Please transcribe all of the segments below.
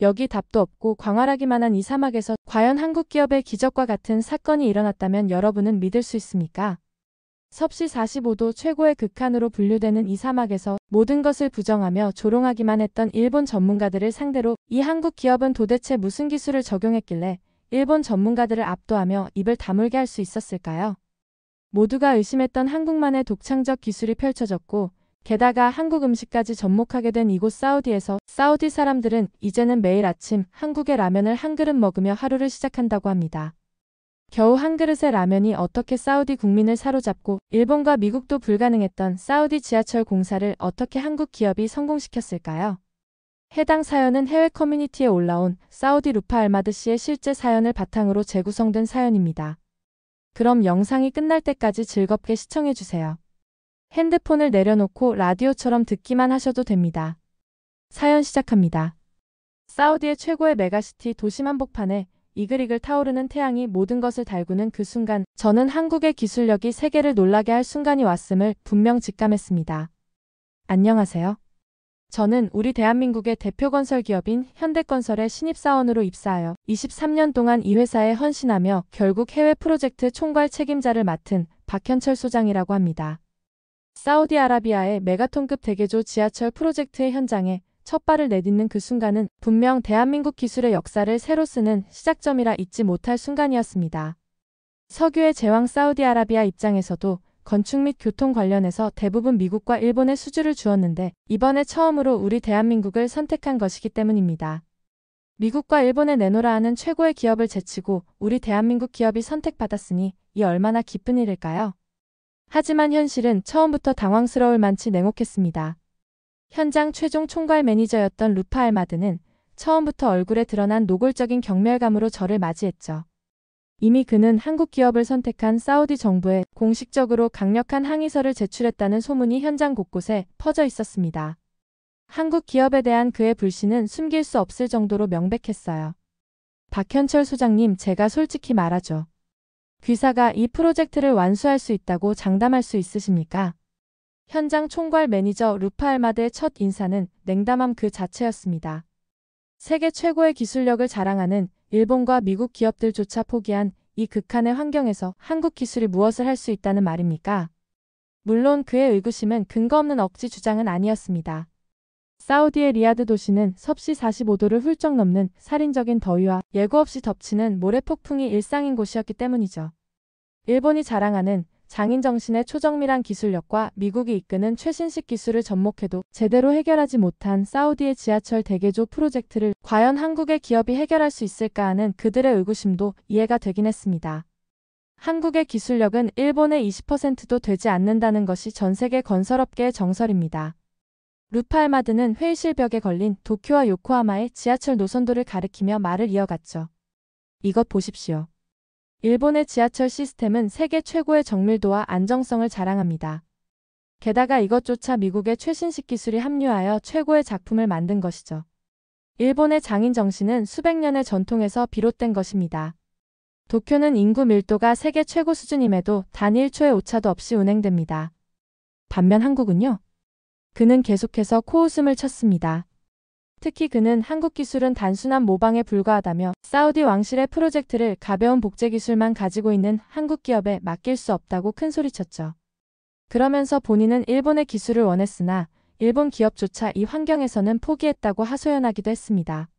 여기 답도 없고 광활하기만 한 이 사막에서 과연 한국 기업의 기적과 같은 사건이 일어났다면 여러분은 믿을 수 있습니까? 섭씨 45도 최고의 극한으로 분류되는 이 사막에서 모든 것을 부정하며 조롱하기만 했던 일본 전문가들을 상대로 이 한국 기업은 도대체 무슨 기술을 적용했길래 일본 전문가들을 압도하며 입을 다물게 할 수 있었을까요? 모두가 의심했던 한국만의 독창적 기술이 펼쳐졌고 게다가 한국 음식까지 접목하게 된 이곳 사우디에서 사우디 사람들은 이제는 매일 아침 한국의 라면을 한 그릇 먹으며 하루를 시작한다고 합니다. 겨우 한 그릇의 라면이 어떻게 사우디 국민을 사로잡고 일본과 미국도 불가능했던 사우디 지하철 공사를 어떻게 한국 기업이 성공시켰을까요? 해당 사연은 해외 커뮤니티에 올라온 사우디 루파 알마드 씨의 실제 사연을 바탕으로 재구성된 사연입니다. 그럼 영상이 끝날 때까지 즐겁게 시청해주세요. 핸드폰을 내려놓고 라디오처럼 듣기만 하셔도 됩니다. 사연 시작합니다. 사우디의 최고의 메가시티 도심 한복판에 이글이글 타오르는 태양이 모든 것을 달구는 그 순간 저는 한국의 기술력이 세계를 놀라게 할 순간이 왔음을 분명 직감했습니다. 안녕하세요. 저는 우리 대한민국의 대표 건설 기업인 현대건설의 신입사원으로 입사하여 23년 동안 이 회사에 헌신하며 결국 해외 프로젝트 총괄 책임자를 맡은 박현철 소장이라고 합니다. 사우디아라비아의 메가톤급 대개조 지하철 프로젝트의 현장에 첫 발을 내딛는 그 순간은 분명 대한민국 기술의 역사를 새로 쓰는 시작점이라 잊지 못할 순간이었습니다. 석유의 제왕 사우디아라비아 입장에서도 건축 및 교통 관련해서 대부분 미국과 일본에 수주를 주었는데 이번에 처음으로 우리 대한민국을 선택한 것이기 때문입니다. 미국과 일본에 내놓으라 하는 최고의 기업을 제치고 우리 대한민국 기업이 선택받았으니 이 얼마나 기쁜 일일까요? 하지만 현실은 처음부터 당황스러울 만치 냉혹했습니다. 현장 최종 총괄 매니저였던 루파 알마드는 처음부터 얼굴에 드러난 노골적인 경멸감으로 저를 맞이했죠. 이미 그는 한국 기업을 선택한 사우디 정부에 공식적으로 강력한 항의서를 제출했다는 소문이 현장 곳곳에 퍼져 있었습니다. 한국 기업에 대한 그의 불신은 숨길 수 없을 정도로 명백했어요. 박현철 소장님, 제가 솔직히 말하죠. 귀사가 이 프로젝트를 완수할 수 있다고 장담할 수 있으십니까? 현장 총괄 매니저 루파 알마드의 첫 인사는 냉담함 그 자체였습니다. 세계 최고의 기술력을 자랑하는 일본과 미국 기업들조차 포기한 이 극한의 환경에서 한국 기술이 무엇을 할 수 있다는 말입니까? 물론 그의 의구심은 근거 없는 억지 주장은 아니었습니다. 사우디의 리야드 도시는 섭씨 45도를 훌쩍 넘는 살인적인 더위와 예고 없이 덮치는 모래폭풍이 일상인 곳이었기 때문이죠. 일본이 자랑하는 장인정신의 초정밀한 기술력과 미국이 이끄는 최신식 기술을 접목해도 제대로 해결하지 못한 사우디의 지하철 대개조 프로젝트를 과연 한국의 기업이 해결할 수 있을까 하는 그들의 의구심도 이해가 되긴 했습니다. 한국의 기술력은 일본의 20%도 되지 않는다는 것이 전 세계 건설업계의 정설입니다. 루파 알마드는 회의실 벽에 걸린 도쿄와 요코하마의 지하철 노선도를 가리키며 말을 이어갔죠. 이것 보십시오. 일본의 지하철 시스템은 세계 최고의 정밀도와 안정성을 자랑합니다. 게다가 이것조차 미국의 최신식 기술이 합류하여 최고의 작품을 만든 것이죠. 일본의 장인 정신은 수백 년의 전통에서 비롯된 것입니다. 도쿄는 인구 밀도가 세계 최고 수준임에도 단 1초의 오차도 없이 운행됩니다. 반면 한국은요? 그는 계속해서 코웃음을 쳤습니다. 특히 그는 한국 기술은 단순한 모방에 불과하다며 사우디 왕실의 프로젝트를 가벼운 복제 기술만 가지고 있는 한국 기업에 맡길 수 없다고 큰소리쳤죠. 그러면서 본인은 일본의 기술을 원했으나 일본 기업조차 이 환경에서는 포기했다고 하소연하기도 했습니다.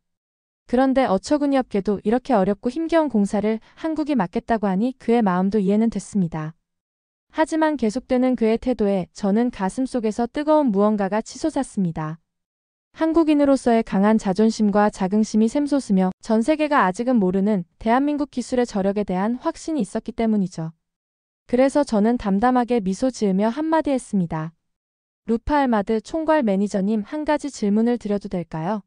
그런데 어처구니없게도 이렇게 어렵고 힘겨운 공사를 한국이 맡겠다고 하니 그의 마음도 이해는 됐습니다. 하지만 계속되는 그의 태도에 저는 가슴속에서 뜨거운 무언가가 치솟았습니다. 한국인으로서의 강한 자존심과 자긍심이 샘솟으며 전 세계가 아직은 모르는 대한민국 기술의 저력에 대한 확신이 있었기 때문이죠. 그래서 저는 담담하게 미소 지으며 한마디 했습니다. 루파 알마드 총괄 매니저님, 한 가지 질문을 드려도 될까요?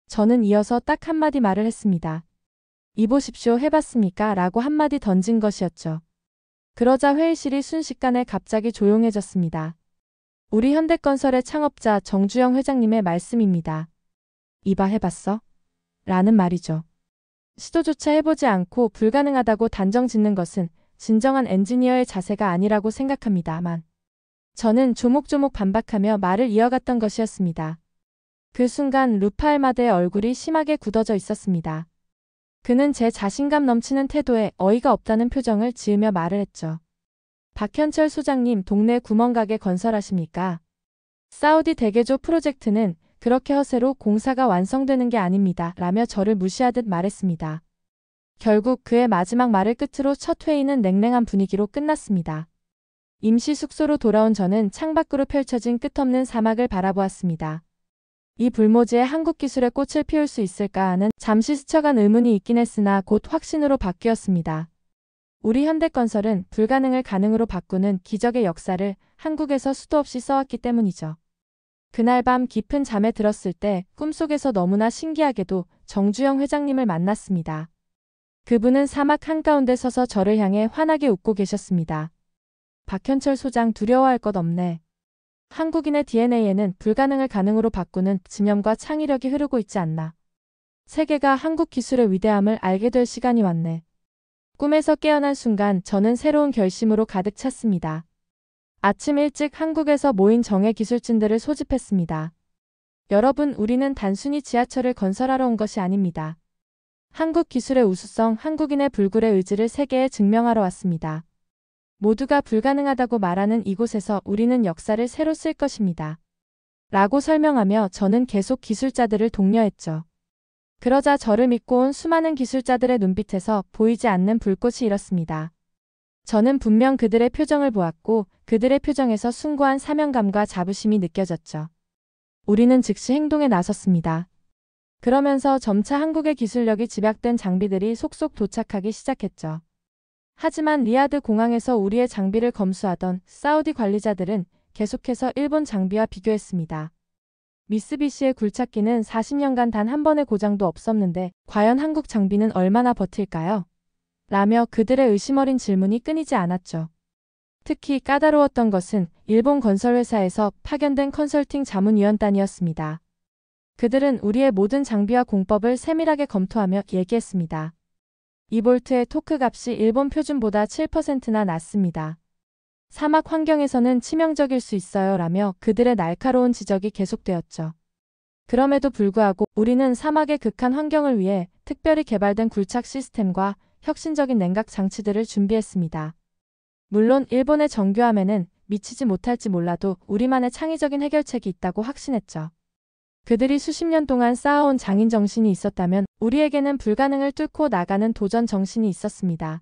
저는 이어서 딱 한마디 말을 했습니다. 이보십시오, 해봤습니까? 라고 한마디 던진 것이었죠. 그러자 회의실이 순식간에 갑자기 조용해졌습니다. 우리 현대건설의 창업자 정주영 회장님의 말씀입니다. 이봐, 해봤어? 라는 말이죠. 시도조차 해보지 않고 불가능하다고 단정 짓는 것은 진정한 엔지니어의 자세가 아니라고 생각합니다만 저는 조목조목 반박하며 말을 이어갔던 것이었습니다. 그 순간 루파엘마드의 얼굴이 심하게 굳어져 있었습니다. 그는 제 자신감 넘치는 태도에 어이가 없다는 표정을 지으며 말을 했죠. 박현철 소장님, 동네 구멍가게 건설하십니까? 사우디 대개조 프로젝트는 그렇게 허세로 공사가 완성되는 게 아닙니다. 라며 저를 무시하듯 말했습니다. 결국 그의 마지막 말을 끝으로 첫 회의는 냉랭한 분위기로 끝났습니다. 임시 숙소로 돌아온 저는 창밖으로 펼쳐진 끝없는 사막을 바라보았습니다. 이 불모지에 한국 기술의 꽃을 피울 수 있을까 하는 잠시 스쳐간 의문이 있긴 했으나 곧 확신으로 바뀌었습니다. 우리 현대건설은 불가능을 가능으로 바꾸는 기적의 역사를 한국에서 수도 없이 써왔기 때문이죠. 그날 밤 깊은 잠에 들었을 때 꿈속에서 너무나 신기하게도 정주영 회장님을 만났습니다. 그분은 사막 한가운데 서서 저를 향해 환하게 웃고 계셨습니다. 박현철 소장, 두려워할 것 없네. 한국인의 DNA에는 불가능을 가능으로 바꾸는 집념과 창의력이 흐르고 있지 않나. 세계가 한국 기술의 위대함을 알게 될 시간이 왔네. 꿈에서 깨어난 순간 저는 새로운 결심으로 가득 찼습니다. 아침 일찍 한국에서 모인 정예 기술진들을 소집했습니다. 여러분, 우리는 단순히 지하철을 건설하러 온 것이 아닙니다. 한국 기술의 우수성, 한국인의 불굴의 의지를 세계에 증명하러 왔습니다. 모두가 불가능하다고 말하는 이곳에서 우리는 역사를 새로 쓸 것입니다. 라고 설명하며 저는 계속 기술자들을 독려했죠. 그러자 저를 믿고 온 수많은 기술자들의 눈빛에서 보이지 않는 불꽃이 일었습니다. 저는 분명 그들의 표정을 보았고 그들의 표정에서 숭고한 사명감과 자부심이 느껴졌죠. 우리는 즉시 행동에 나섰습니다. 그러면서 점차 한국의 기술력이 집약된 장비들이 속속 도착하기 시작했죠. 하지만 리야드 공항에서 우리의 장비를 검수하던 사우디 관리자들은 계속해서 일본 장비와 비교했습니다. 미쓰비시의 굴착기는 40년간 단 한 번의 고장도 없었는데 과연 한국 장비는 얼마나 버틸까요? 라며 그들의 의심 어린 질문이 끊이지 않았죠. 특히 까다로웠던 것은 일본 건설회사에서 파견된 컨설팅 자문위원단이었습니다. 그들은 우리의 모든 장비와 공법을 세밀하게 검토하며 얘기했습니다. 이 볼트의 토크 값이 일본 표준보다 7%나 낮습니다. 사막 환경에서는 치명적일 수 있어요. 라며 그들의 날카로운 지적이 계속되었죠. 그럼에도 불구하고 우리는 사막의 극한 환경을 위해 특별히 개발된 굴착 시스템과 혁신적인 냉각 장치들을 준비했습니다. 물론 일본의 정교함에는 미치지 못할지 몰라도 우리만의 창의적인 해결책이 있다고 확신했죠. 그들이 수십 년 동안 쌓아온 장인 정신이 있었다면 우리에게는 불가능을 뚫고 나가는 도전 정신이 있었습니다.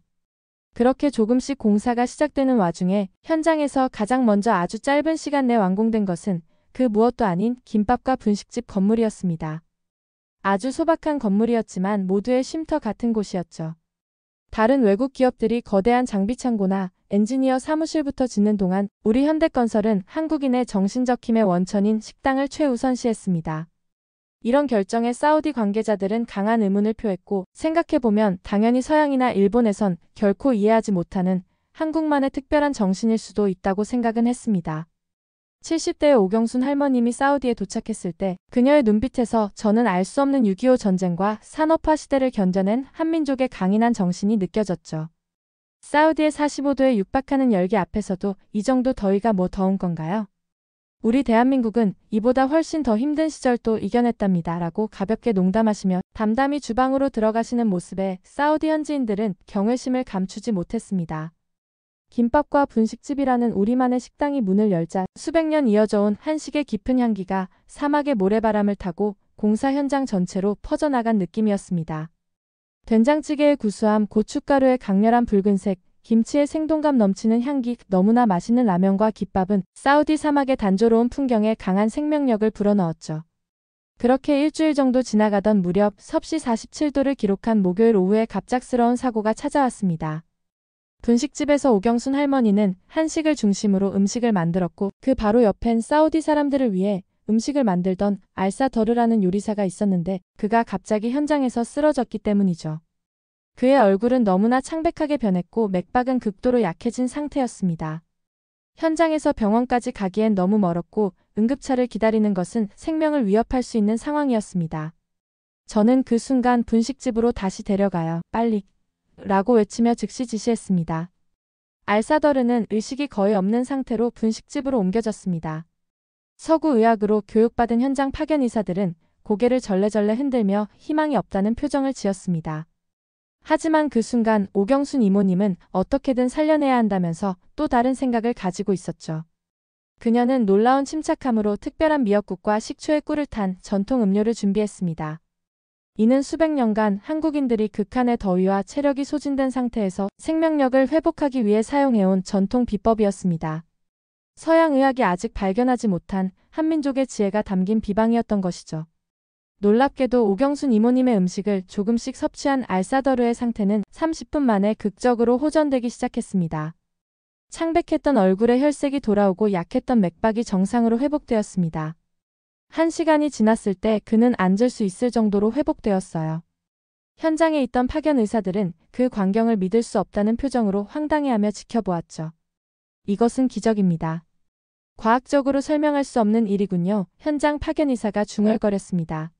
그렇게 조금씩 공사가 시작되는 와중에 현장에서 가장 먼저 아주 짧은 시간 내 완공된 것은 그 무엇도 아닌 김밥과 분식집 건물이었습니다. 아주 소박한 건물이었지만 모두의 쉼터 같은 곳이었죠. 다른 외국 기업들이 거대한 장비 창고나 엔지니어 사무실부터 짓는 동안 우리 현대건설은 한국인의 정신적 힘의 원천인 식당을 최우선시했습니다. 이런 결정에 사우디 관계자들은 강한 의문을 표했고 생각해보면 당연히 서양이나 일본에선 결코 이해하지 못하는 한국만의 특별한 정신일 수도 있다고 생각은 했습니다. 70대의 오경순 할머님이 사우디에 도착했을 때 그녀의 눈빛에서 저는 알 수 없는 6.25 전쟁과 산업화 시대를 견뎌낸 한민족의 강인한 정신이 느껴졌죠. 사우디의 45도에 육박하는 열기 앞에서도 이 정도 더위가 뭐 더운 건가요? 우리 대한민국은 이보다 훨씬 더 힘든 시절도 이겨냈답니다. 라고 가볍게 농담하시며 담담히 주방으로 들어가시는 모습에 사우디 현지인들은 경외심을 감추지 못했습니다. 김밥과 분식집이라는 우리만의 식당이 문을 열자 수백 년 이어져 온 한식의 깊은 향기가 사막의 모래바람을 타고 공사 현장 전체로 퍼져나간 느낌이었습니다. 된장찌개의 구수함, 고춧가루의 강렬한 붉은색, 김치의 생동감 넘치는 향기, 너무나 맛있는 라면과 김밥은 사우디 사막의 단조로운 풍경에 강한 생명력을 불어넣었죠. 그렇게 일주일 정도 지나가던 무렵 섭씨 47도를 기록한 목요일 오후에 갑작스러운 사고가 찾아왔습니다. 분식집에서 오경순 할머니는 한식을 중심으로 음식을 만들었고 그 바로 옆엔 사우디 사람들을 위해 음식을 만들던 알사더르라는 요리사가 있었는데 그가 갑자기 현장에서 쓰러졌기 때문이죠. 그의 얼굴은 너무나 창백하게 변했고 맥박은 극도로 약해진 상태였습니다. 현장에서 병원까지 가기엔 너무 멀었고 응급차를 기다리는 것은 생명을 위협할 수 있는 상황이었습니다. 저는 그 순간 분식집으로 다시 데려가요. 빨리! 라고 외치며 즉시 지시했습니다. 알사더르는 의식이 거의 없는 상태로 분식집으로 옮겨졌습니다. 서구 의학으로 교육받은 현장 파견 의사들은 고개를 절레절레 흔들며 희망이 없다는 표정을 지었습니다. 하지만 그 순간 오경순 이모님은 어떻게든 살려내야 한다면서 또 다른 생각을 가지고 있었죠. 그녀는 놀라운 침착함으로 특별한 미역국과 식초에 꿀을 탄 전통 음료를 준비했습니다. 이는 수백 년간 한국인들이 극한의 더위와 체력이 소진된 상태에서 생명력을 회복하기 위해 사용해온 전통 비법이었습니다. 서양 의학이 아직 발견하지 못한 한민족의 지혜가 담긴 비방이었던 것이죠. 놀랍게도 오경순 이모님의 음식을 조금씩 섭취한 알사더르의 상태는 30분 만에 극적으로 호전되기 시작했습니다. 창백했던 얼굴에 혈색이 돌아오고 약했던 맥박이 정상으로 회복되었습니다. 1시간이 지났을 때 그는 앉을 수 있을 정도로 회복되었어요. 현장에 있던 파견 의사들은 그 광경을 믿을 수 없다는 표정으로 황당해하며 지켜보았죠. 이것은 기적입니다. 과학적으로 설명할 수 없는 일이군요. 현장 파견 의사가 중얼거렸습니다.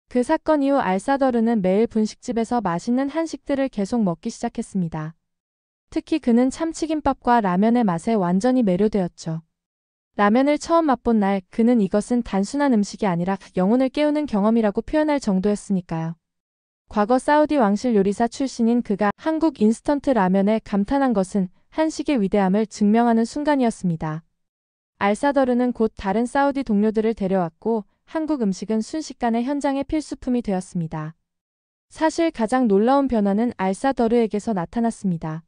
그 사건 이후 알사더르는 매일 분식집에서 맛있는 한식들을 계속 먹기 시작했습니다. 특히 그는 참치김밥과 라면의 맛에 완전히 매료되었죠. 라면을 처음 맛본 날 그는 이것은 단순한 음식이 아니라 영혼을 깨우는 경험이라고 표현할 정도였으니까요. 과거 사우디 왕실 요리사 출신인 그가 한국 인스턴트 라면에 감탄한 것은 한식의 위대함을 증명하는 순간이었습니다. 알사더르는 곧 다른 사우디 동료들을 데려왔고 한국 음식은 순식간에 현장의 필수품이 되었습니다. 사실 가장 놀라운 변화는 알사더르에게서 나타났습니다.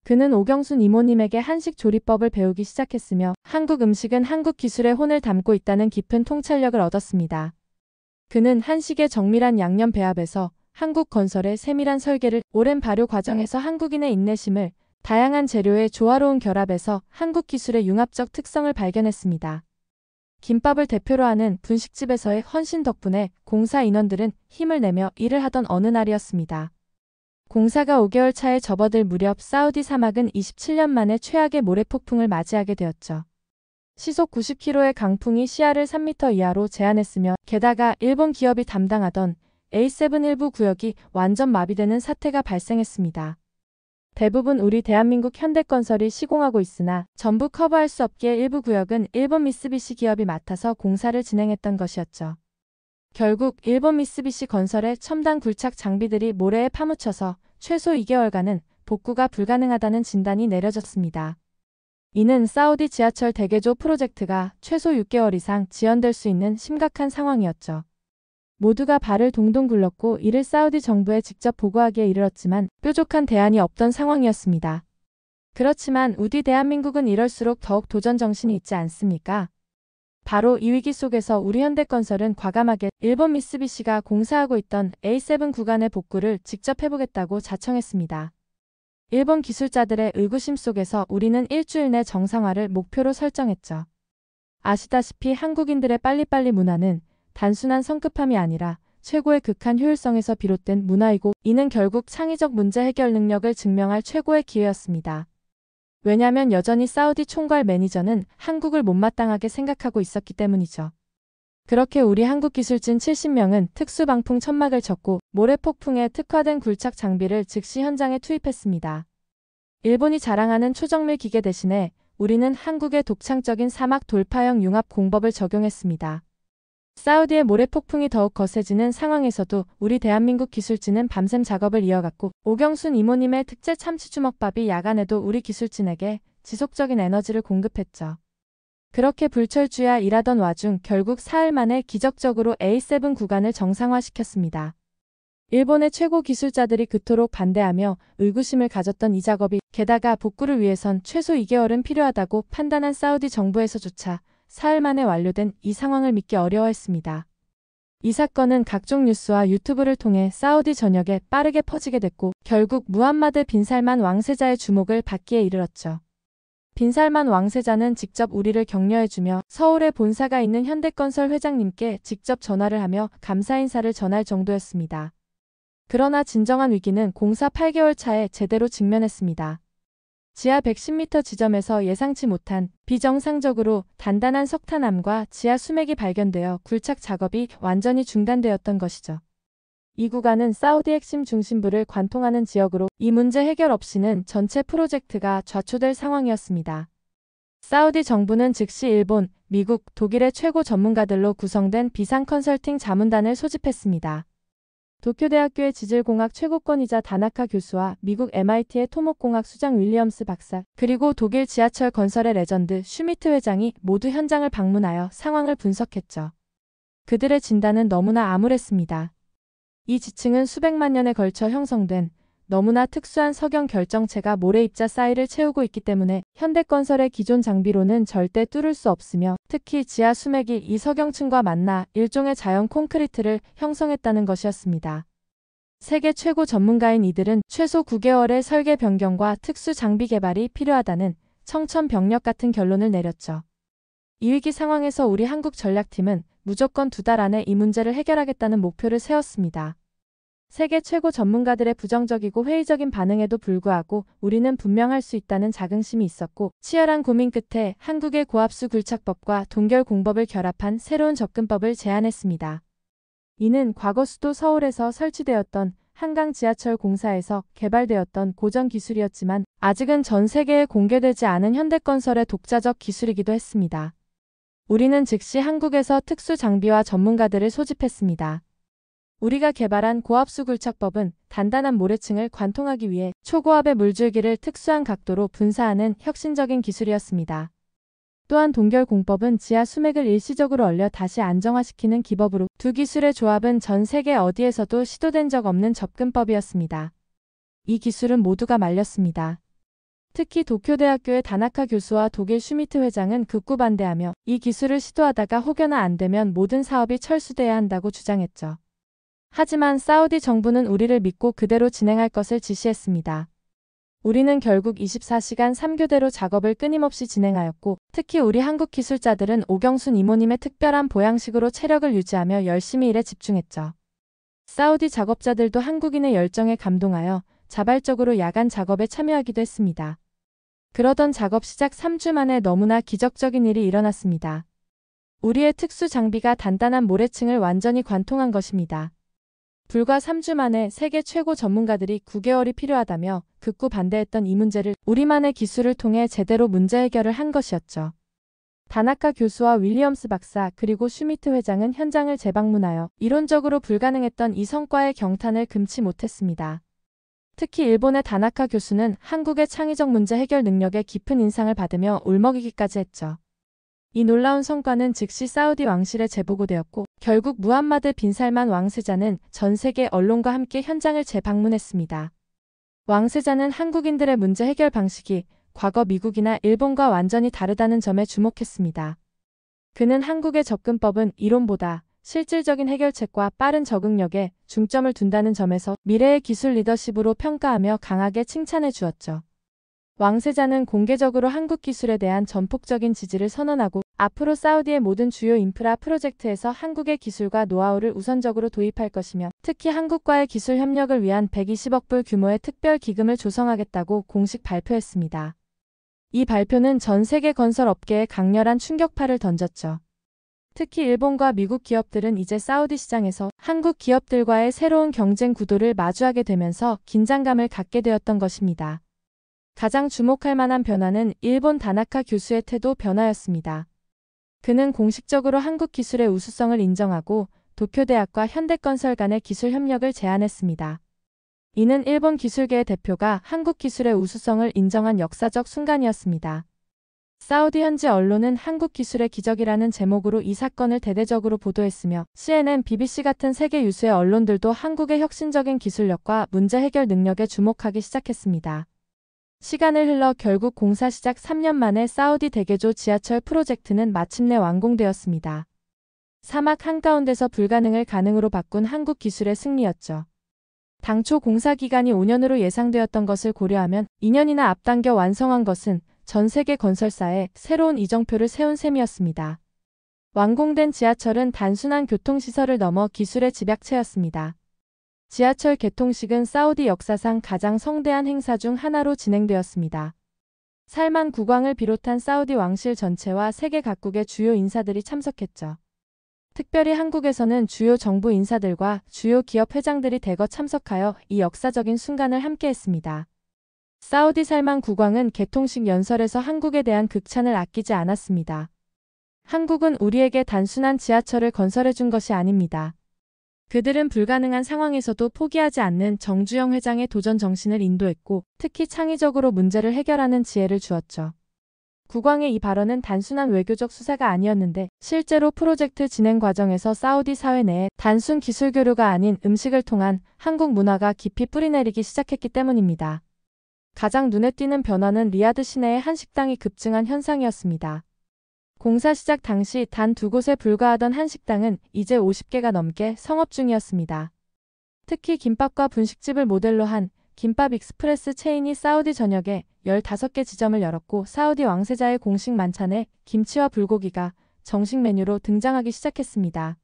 그는 오경순 이모님에게 한식 조리법을 배우기 시작했으며 한국 음식은 한국 기술의 혼을 담고 있다는 깊은 통찰력을 얻었습니다. 그는 한식의 정밀한 양념 배합에서 한국 건설의 세밀한 설계를, 오랜 발효 과정에서 한국인의 인내심을, 다양한 재료의 조화로운 결합에서 한국 기술의 융합적 특성을 발견했습니다. 김밥을 대표로 하는 분식집에서의 헌신 덕분에 공사 인원들은 힘을 내며 일을 하던 어느 날이었습니다. 공사가 5개월 차에 접어들 무렵 사우디 사막은 27년 만에 최악의 모래폭풍을 맞이하게 되었죠. 시속 90km의 강풍이 시야를 3m 이하로 제한했으며 게다가 일본 기업이 담당하던 A7 일부 구역이 완전 마비되는 사태가 발생했습니다. 대부분 우리 대한민국 현대건설이 시공하고 있으나 전부 커버할 수 없기에 일부 구역은 일본 미쓰비시 기업이 맡아서 공사를 진행했던 것이었죠. 결국 일본 미쓰비시 건설의 첨단 굴착 장비들이 모래에 파묻혀서 최소 2개월간은 복구가 불가능하다는 진단이 내려졌습니다. 이는 사우디 지하철 대개조 프로젝트가 최소 6개월 이상 지연될 수 있는 심각한 상황이었죠. 모두가 발을 동동 굴렀고 이를 사우디 정부에 직접 보고하기에 이르렀지만 뾰족한 대안이 없던 상황이었습니다. 그렇지만 우리 대한민국은 이럴수록 더욱 도전 정신이 있지 않습니까? 바로 이 위기 속에서 우리 현대건설은 과감하게 일본 미쓰비시가 공사하고 있던 A7 구간의 복구를 직접 해보겠다고 자청했습니다. 일본 기술자들의 의구심 속에서 우리는 일주일 내 정상화를 목표로 설정했죠. 아시다시피 한국인들의 빨리빨리 문화는 단순한 성급함이 아니라 최고의 극한 효율성에서 비롯된 문화이고 이는 결국 창의적 문제 해결 능력을 증명할 최고의 기회였습니다. 왜냐하면 여전히 사우디 총괄 매니저는 한국을 못마땅하게 생각하고 있었기 때문이죠. 그렇게 우리 한국 기술진 70명은 특수방풍 천막을 쳤고 모래폭풍에 특화된 굴착 장비를 즉시 현장에 투입했습니다. 일본이 자랑하는 초정밀 기계 대신에 우리는 한국의 독창적인 사막 돌파형 융합 공법을 적용했습니다. 사우디의 모래폭풍이 더욱 거세지는 상황에서도 우리 대한민국 기술진은 밤샘 작업을 이어갔고 오경순 이모님의 특제 참치주먹밥이 야간에도 우리 기술진에게 지속적인 에너지를 공급했죠. 그렇게 불철주야 일하던 와중 결국 사흘 만에 기적적으로 A7 구간을 정상화시켰습니다. 일본의 최고 기술자들이 그토록 반대하며 의구심을 가졌던 이 작업이 게다가 복구를 위해선 최소 2개월은 필요하다고 판단한 사우디 정부에서조차 사흘 만에 완료된 이 상황을 믿기 어려워했습니다. 이 사건은 각종 뉴스와 유튜브를 통해 사우디 전역에 빠르게 퍼지게 됐고 결국 무함마드 빈 살만 왕세자의 주목을 받기에 이르렀죠. 빈 살만 왕세자는 직접 우리를 격려해주며 서울에 본사가 있는 현대건설 회장님께 직접 전화를 하며 감사 인사를 전할 정도였습니다. 그러나 진정한 위기는 공사 8개월 차에 제대로 직면했습니다. 지하 110m 지점에서 예상치 못한 비정상적으로 단단한 석탄암과 지하 수맥이 발견되어 굴착 작업이 완전히 중단되었던 것이죠. 이 구간은 사우디 핵심 중심부를 관통하는 지역으로 이 문제 해결 없이는 전체 프로젝트가 좌초될 상황이었습니다. 사우디 정부는 즉시 일본, 미국, 독일의 최고 전문가들로 구성된 비상 컨설팅 자문단을 소집했습니다. 도쿄대학교의 지질공학 최고권이자 다나카 교수와 미국 MIT의 토목공학 수장 윌리엄스 박사, 그리고 독일 지하철 건설의 레전드 슈미트 회장이 모두 현장을 방문하여 상황을 분석했죠. 그들의 진단은 너무나 암울했습니다. 이 지층은 수백만 년에 걸쳐 형성된 너무나 특수한 석영 결정체가 모래입자 사이를 채우고 있기 때문에 현대건설의 기존 장비로는 절대 뚫을 수 없으며, 특히 지하 수맥이 이 석영층과 만나 일종의 자연 콘크리트를 형성했다는 것이었습니다. 세계 최고 전문가인 이들은 최소 9개월의 설계 변경과 특수 장비 개발이 필요하다는 청천벽력 같은 결론을 내렸죠. 이 위기 상황에서 우리 한국 전략팀은 무조건 2달 안에 이 문제를 해결하겠다는 목표를 세웠습니다. 세계 최고 전문가들의 부정적이고 회의적인 반응에도 불구하고 우리는 분명 할 수 있다는 자긍심이 있었고, 치열한 고민 끝에 한국의 고압수 굴착법과 동결 공법을 결합한 새로운 접근법을 제안했습니다. 이는 과거 수도 서울에서 설치되었던 한강 지하철 공사에서 개발되었던 고전 기술이었지만 아직은 전 세계에 공개되지 않은 현대건설의 독자적 기술이기도 했습니다. 우리는 즉시 한국에서 특수 장비와 전문가들을 소집했습니다. 우리가 개발한 고압수 굴착법은 단단한 모래층을 관통하기 위해 초고압의 물줄기를 특수한 각도로 분사하는 혁신적인 기술이었습니다. 또한 동결 공법은 지하 수맥을 일시적으로 얼려 다시 안정화시키는 기법으로 두 기술의 조합은 전 세계 어디에서도 시도된 적 없는 접근법이었습니다. 이 기술은 모두가 말렸습니다. 특히 도쿄대학교의 다나카 교수와 독일 슈미트 회장은 극구 반대하며 이 기술을 시도하다가 혹여나 안 되면 모든 사업이 철수돼야 한다고 주장했죠. 하지만 사우디 정부는 우리를 믿고 그대로 진행할 것을 지시했습니다. 우리는 결국 24시간 3교대로 작업을 끊임없이 진행하였고, 특히 우리 한국 기술자들은 오경순 이모님의 특별한 보양식으로 체력을 유지하며 열심히 일에 집중했죠. 사우디 작업자들도 한국인의 열정에 감동하여 자발적으로 야간 작업에 참여하기도 했습니다. 그러던 작업 시작 3주 만에 너무나 기적적인 일이 일어났습니다. 우리의 특수 장비가 단단한 모래층을 완전히 관통한 것입니다. 불과 3주 만에 세계 최고 전문가들이 9개월이 필요하다며 극구 반대했던 이 문제를 우리만의 기술을 통해 제대로 문제 해결을 한 것이었죠. 다나카 교수와 윌리엄스 박사 그리고 슈미트 회장은 현장을 재방문하여 이론적으로 불가능했던 이 성과에 경탄을 금치 못했습니다. 특히 일본의 다나카 교수는 한국의 창의적 문제 해결 능력에 깊은 인상을 받으며 울먹이기까지 했죠. 이 놀라운 성과는 즉시 사우디 왕실에 제보고되었고, 결국 무함마드 빈 살만 왕세자는 전 세계 언론과 함께 현장을 재방문했습니다. 왕세자는 한국인들의 문제 해결 방식이 과거 미국이나 일본과 완전히 다르다는 점에 주목했습니다. 그는 한국의 접근법은 이론보다 실질적인 해결책과 빠른 적응력에 중점을 둔다는 점에서 미래의 기술 리더십으로 평가하며 강하게 칭찬해 주었죠. 왕세자는 공개적으로 한국 기술에 대한 전폭적인 지지를 선언하고 앞으로 사우디의 모든 주요 인프라 프로젝트에서 한국의 기술과 노하우를 우선적으로 도입할 것이며, 특히 한국과의 기술 협력을 위한 120억 불 규모의 특별 기금을 조성하겠다고 공식 발표했습니다. 이 발표는 전 세계 건설 업계에 강렬한 충격파를 던졌죠. 특히 일본과 미국 기업들은 이제 사우디 시장에서 한국 기업들과의 새로운 경쟁 구도를 마주하게 되면서 긴장감을 갖게 되었던 것입니다. 가장 주목할 만한 변화는 일본 다나카 교수의 태도 변화였습니다. 그는 공식적으로 한국 기술의 우수성을 인정하고 도쿄대학과 현대건설 간의 기술 협력을 제안했습니다. 이는 일본 기술계의 대표가 한국 기술의 우수성을 인정한 역사적 순간이었습니다. 사우디 현지 언론은 한국 기술의 기적이라는 제목으로 이 사건을 대대적으로 보도했으며, CNN, BBC 같은 세계 유수의 언론들도 한국의 혁신적인 기술력과 문제 해결 능력에 주목하기 시작했습니다. 시간을 흘러 결국 공사 시작 3년 만에 사우디 대개조 지하철 프로젝트는 마침내 완공되었습니다. 사막 한가운데서 불가능을 가능으로 바꾼 한국 기술의 승리였죠. 당초 공사 기간이 5년으로 예상되었던 것을 고려하면 2년이나 앞당겨 완성한 것은 전 세계 건설사에 새로운 이정표를 세운 셈이었습니다. 완공된 지하철은 단순한 교통시설을 넘어 기술의 집약체였습니다. 지하철 개통식은 사우디 역사상 가장 성대한 행사 중 하나로 진행되었습니다. 살만 국왕을 비롯한 사우디 왕실 전체와 세계 각국의 주요 인사들이 참석했죠. 특별히 한국에서는 주요 정부 인사들과 주요 기업 회장들이 대거 참석하여 이 역사적인 순간을 함께했습니다. 사우디 살만 국왕은 개통식 연설에서 한국에 대한 극찬을 아끼지 않았습니다. 한국은 우리에게 단순한 지하철을 건설해준 것이 아닙니다. 그들은 불가능한 상황에서도 포기하지 않는 정주영 회장의 도전 정신을 인도했고, 특히 창의적으로 문제를 해결하는 지혜를 주었죠. 국왕의 이 발언은 단순한 외교적 수사가 아니었는데, 실제로 프로젝트 진행 과정에서 사우디 사회 내에 단순 기술 교류가 아닌 음식을 통한 한국 문화가 깊이 뿌리내리기 시작했기 때문입니다. 가장 눈에 띄는 변화는 리야드 시내의 한 식당이 급증한 현상이었습니다. 공사 시작 당시 단 2곳에 불과하던 한 식당은 이제 50개가 넘게 성업 중이었습니다. 특히 김밥과 분식집을 모델로 한 김밥 익스프레스 체인이 사우디 전역에 15개 지점을 열었고, 사우디 왕세자의 공식 만찬에 김치와 불고기가 정식 메뉴로 등장하기 시작했습니다.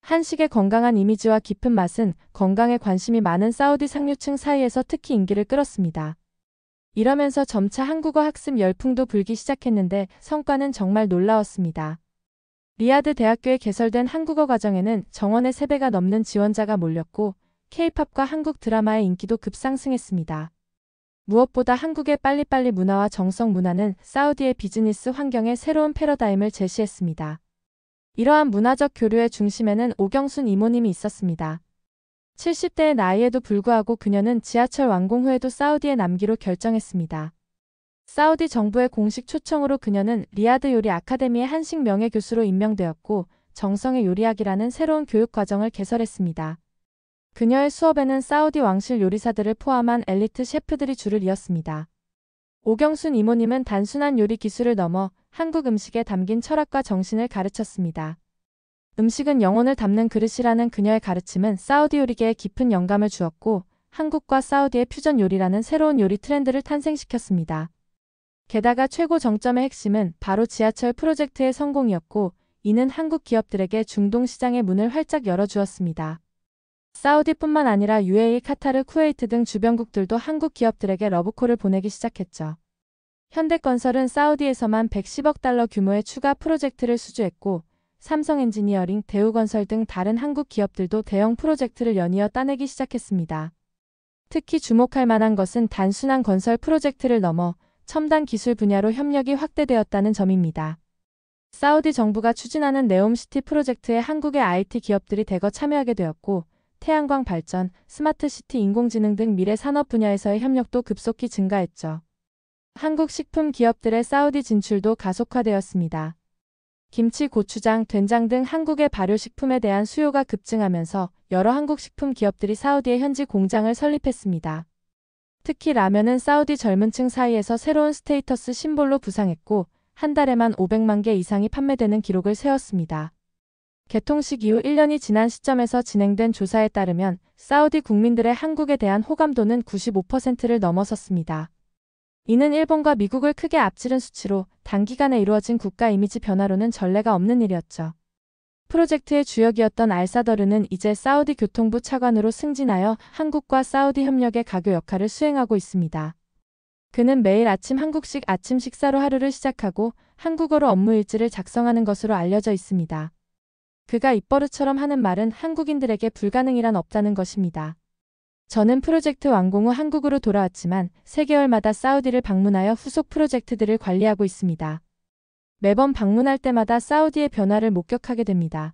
한식의 건강한 이미지와 깊은 맛은 건강에 관심이 많은 사우디 상류층 사이에서 특히 인기를 끌었습니다. 이러면서 점차 한국어 학습 열풍도 불기 시작했는데 성과는 정말 놀라웠습니다. 리야드 대학교에 개설된 한국어 과정에는 정원의 3배가 넘는 지원자가 몰렸고, K-팝과 한국 드라마의 인기도 급상승했습니다. 무엇보다 한국의 빨리빨리 문화와 정성 문화는 사우디의 비즈니스 환경에 새로운 패러다임을 제시했습니다. 이러한 문화적 교류의 중심에는 오경순 이모님이 있었습니다. 70대의 나이에도 불구하고 그녀는 지하철 완공 후에도 사우디에 남기로 결정했습니다. 사우디 정부의 공식 초청으로 그녀는 리야드 요리 아카데미의 한식 명예교수로 임명되었고, 정성의 요리학이라는 새로운 교육 과정을 개설했습니다. 그녀의 수업에는 사우디 왕실 요리사들을 포함한 엘리트 셰프들이 줄을 이었습니다. 오경순 이모님은 단순한 요리 기술을 넘어 한국 음식에 담긴 철학과 정신을 가르쳤습니다. 음식은 영혼을 담는 그릇이라는 그녀의 가르침은 사우디 요리계에 깊은 영감을 주었고, 한국과 사우디의 퓨전 요리라는 새로운 요리 트렌드를 탄생시켰습니다. 게다가 최고 정점의 핵심은 바로 지하철 프로젝트의 성공이었고, 이는 한국 기업들에게 중동 시장의 문을 활짝 열어주었습니다. 사우디뿐만 아니라 UAE, 카타르, 쿠웨이트 등 주변국들도 한국 기업들에게 러브콜을 보내기 시작했죠. 현대건설은 사우디에서만 110억 달러 규모의 추가 프로젝트를 수주했고, 삼성 엔지니어링, 대우건설 등 다른 한국 기업들도 대형 프로젝트를 연이어 따내기 시작했습니다. 특히 주목할 만한 것은 단순한 건설 프로젝트를 넘어 첨단 기술 분야로 협력이 확대되었다는 점입니다. 사우디 정부가 추진하는 네옴시티 프로젝트에 한국의 IT 기업들이 대거 참여하게 되었고, 태양광 발전, 스마트시티, 인공지능 등 미래 산업 분야에서의 협력도 급속히 증가했죠. 한국 식품 기업들의 사우디 진출도 가속화되었습니다. 김치, 고추장, 된장 등 한국의 발효식품에 대한 수요가 급증하면서 여러 한국 식품 기업들이 사우디에 현지 공장을 설립했습니다. 특히 라면은 사우디 젊은 층 사이에서 새로운 스테이터스 심볼로 부상했고, 한 달에만 500만 개 이상이 판매되는 기록을 세웠습니다. 개통식 이후 1년이 지난 시점에서 진행된 조사에 따르면 사우디 국민들의 한국에 대한 호감도는 95%를 넘어섰습니다. 이는 일본과 미국을 크게 앞지른 수치로 단기간에 이루어진 국가 이미지 변화로는 전례가 없는 일이었죠. 프로젝트의 주역이었던 알사더르는 이제 사우디 교통부 차관으로 승진하여 한국과 사우디 협력의 가교 역할을 수행하고 있습니다. 그는 매일 아침 한국식 아침 식사로 하루를 시작하고 한국어로 업무 일지를 작성하는 것으로 알려져 있습니다. 그가 입버릇처럼 하는 말은 한국인들에게 불가능이란 없다는 것입니다. 저는 프로젝트 완공 후 한국으로 돌아왔지만 3개월마다 사우디를 방문하여 후속 프로젝트들을 관리하고 있습니다. 매번 방문할 때마다 사우디의 변화를 목격하게 됩니다.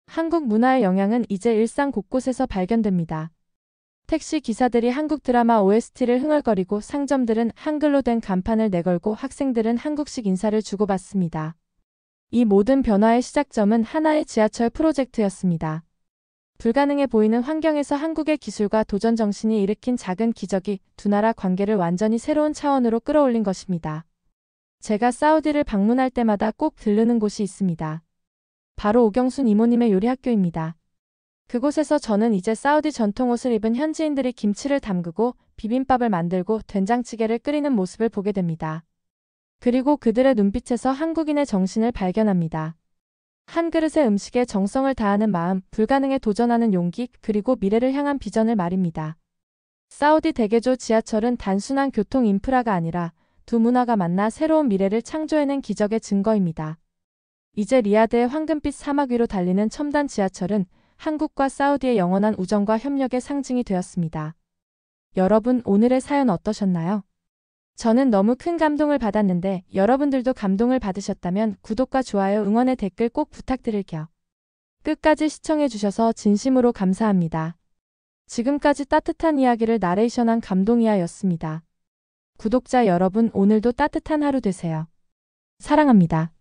한국 문화의 영향은 이제 일상 곳곳에서 발견됩니다. 택시 기사들이 한국 드라마 OST를 흥얼거리고, 상점들은 한글로 된 간판을 내걸고, 학생들은 한국식 인사를 주고받습니다. 이 모든 변화의 시작점은 하나의 지하철 프로젝트였습니다. 불가능해 보이는 환경에서 한국의 기술과 도전 정신이 일으킨 작은 기적이 두 나라 관계를 완전히 새로운 차원으로 끌어올린 것입니다. 제가 사우디를 방문할 때마다 꼭 들르는 곳이 있습니다. 바로 오경순 이모님의 요리 학교입니다. 그곳에서 저는 이제 사우디 전통 옷을 입은 현지인들이 김치를 담그고 비빔밥을 만들고 된장찌개를 끓이는 모습을 보게 됩니다. 그리고 그들의 눈빛에서 한국인의 정신을 발견합니다. 한 그릇의 음식에 정성을 다하는 마음, 불가능에 도전하는 용기, 그리고 미래를 향한 비전을 말입니다. 사우디 대개조 지하철은 단순한 교통 인프라가 아니라 두 문화가 만나 새로운 미래를 창조해낸 기적의 증거입니다. 이제 리야드의 황금빛 사막 위로 달리는 첨단 지하철은 한국과 사우디의 영원한 우정과 협력의 상징이 되었습니다. 여러분 오늘의 사연 어떠셨나요? 저는 너무 큰 감동을 받았는데 여러분들도 감동을 받으셨다면 구독과 좋아요, 응원의 댓글 꼭 부탁드릴게요. 끝까지 시청해주셔서 진심으로 감사합니다. 지금까지 따뜻한 이야기를 나레이션한 감동이야였습니다. 구독자 여러분 오늘도 따뜻한 하루 되세요. 사랑합니다.